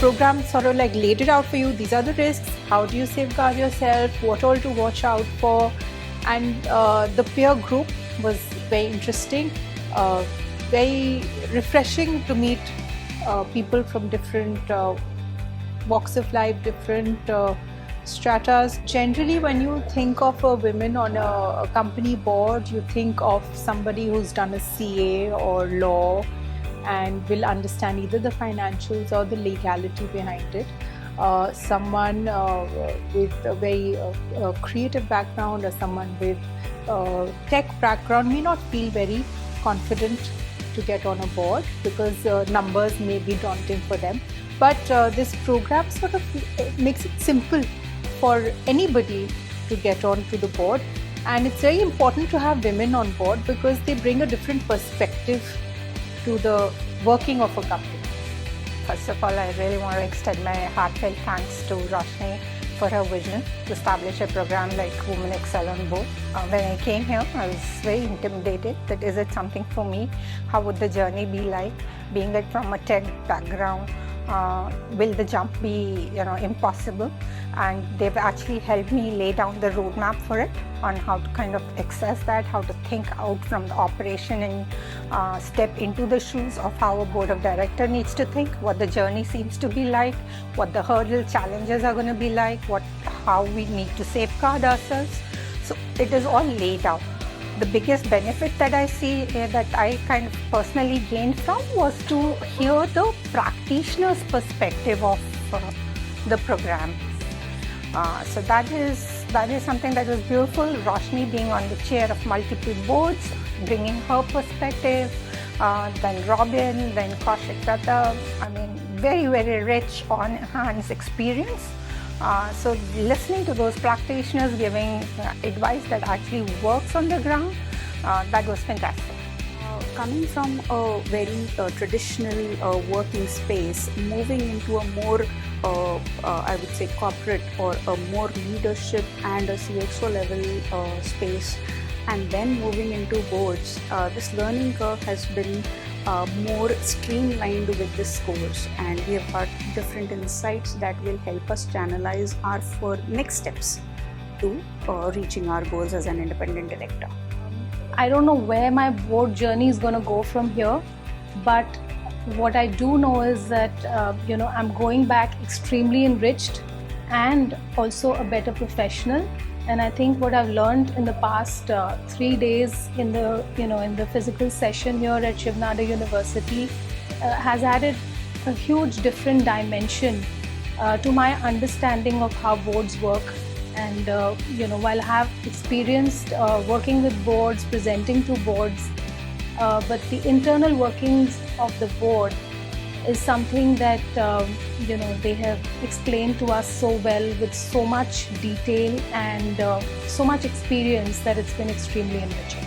program sort of like laid it out for you. These are the risks. How do you safeguard yourself? What all to watch out for? And the peer group was very interesting, very refreshing to meet people from different walks of life, different stratas. Generally, when you think of a women on a company board, you think of somebody who's done a CA or law and will understand either the financials or the legality behind it. Someone with a very creative background or someone with tech background may not feel very confident to get on a board because numbers may be daunting for them. But this program sort of makes it simple for anybody to get onto the board. And it's very important to have women on board because they bring a different perspective to the working of a company. First of all, I really want to extend my heartfelt thanks to Roshni for her vision to establish a program like Women Excel on Board. When I came here, I was very intimidated that is it something for me? How would the journey be like? Being it from a tech background, will the jump be impossible? And they've actually helped me lay down the roadmap for it on how to kind of access that, how to think out from the operation and step into the shoes of how a board of director needs to think, what the journey seems to be like, what the hurdle challenges are going to be like, how we need to safeguard ourselves. So it is all laid out. The biggest benefit that I see that I kind of personally gained from was to hear the practitioner's perspective of the program. So that is something that was beautiful. Roshni being on the chair of multiple boards, bringing her perspective, then Robin, then Kaushik Datta. I mean, very, very rich on-hands experience. So listening to those practitioners giving advice that actually works on the ground, that was fantastic. Coming from a very traditional working space, moving into a more, I would say, corporate or a more leadership and a CXO level space, and then moving into boards, this learning curve has been more streamlined with this course, and we have got different insights that will help us channelize our next steps to reaching our goals as an independent director. I don't know where my board journey is going to go from here, but what I do know is that I'm going back extremely enriched and also a better professional. And I think what I've learned in the past 3 days in the physical session here at Shiv Nada University has added a huge different dimension to my understanding of how boards work. And while I have experienced working with boards, presenting to boards, but the internal workings of the board is something that they have explained to us so well with so much detail and so much experience that it's been extremely enriching.